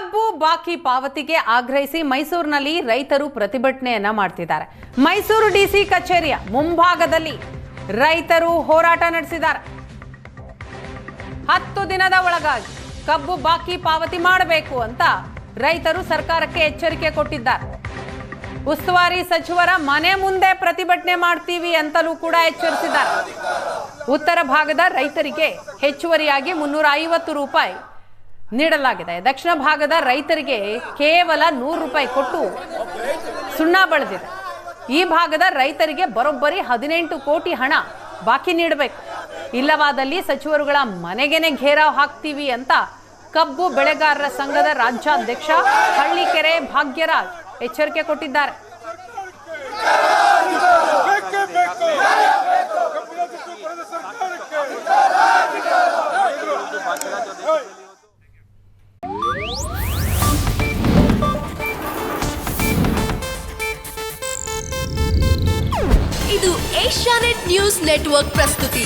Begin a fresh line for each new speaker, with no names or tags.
ಕಬ್ಬು ಬಾಕಿ ಪಾವತಿಗೆ ಆಗ್ರಹಿಸಿ ಮೈಸೂರಿನಲ್ಲಿ ರೈತರು ಪ್ರತಿಭಟನೆಯನ್ನ ಮಾಡ್ತಿದ್ದಾರೆ. ಮೈಸೂರು ಡಿಸಿ ಕಚೇರಿಯ ಮುಂಭಾಗದಲ್ಲಿ ರೈತರು ಹೋರಾಟ ನಡೆಸಿದ್ದಾರೆ. 10 ದಿನದ ಒಳಗಾಗಿ ಕಬ್ಬು ಬಾಕಿ ಪಾವತಿ ಮಾಡಬೇಕು ಅಂತ ರೈತರು ಸರ್ಕಾರಕ್ಕೆ ಎಚ್ಚರಿಕೆ ಕೊಟ್ಟಿದ್ದಾರೆ. ಉಸ್ತುವಾರಿ ಸಚಿವರ ಮನೆ ಮುಂದೆ ಪ್ರತಿಭಟನೆ ಮಾಡ್ತೀವಿ ಅಂತಲೂ ಕೂಡ ಎಚ್ಚರಿಸಿದ್ದಾರೆ. ಉತ್ತರ ಭಾಗದ ರೈತರಿಗೆ ಹೆಚ್ಚುವರಿಯಾಗಿ 350 ರೂಪಾಯಿ ನೀಡಲಾಗಿದೆ. ದಕ್ಷಿಣ ಭಾಗದ ರೈತರಿಗೆ ಕೇವಲ 100 ರೂಪಾಯಿ ಕೊಟ್ಟು ಸುಣ್ಣ ಬಳಿದಿದೆ. ಈ ಭಾಗದ ರೈತರಿಗೆ ಬರೋಬ್ಬರಿ 18 ಕೋಟಿ ಹಣ ಬಾಕಿ ನೀಡಬೇಕು. ಇಲ್ಲವಾದಲ್ಲಿ ಸಚಿವರುಗಳ ಮನೆಗೆನೆ ಘೇರಾವ್ ಹಾಕ್ತೀವಿ ಅಂತ ಕಬ್ಬು ಬೆಳೆಗಾರರ ಸಂಘದ ರಾಜ್ಯಾಧ್ಯಕ್ಷ ಹಳ್ಳಿಕೆರೆ ಭಾಗ್ಯರಾಜ್ ಎಚ್ಚರಿಕೆ ಕೊಟ್ಟಿದ್ದಾರೆ.
ಇದು ಏಷ್ಯಾನೆಟ್ ನ್ಯೂಸ್ ನೆಟ್ವರ್ಕ್ ಪ್ರಸ್ತುತಿ.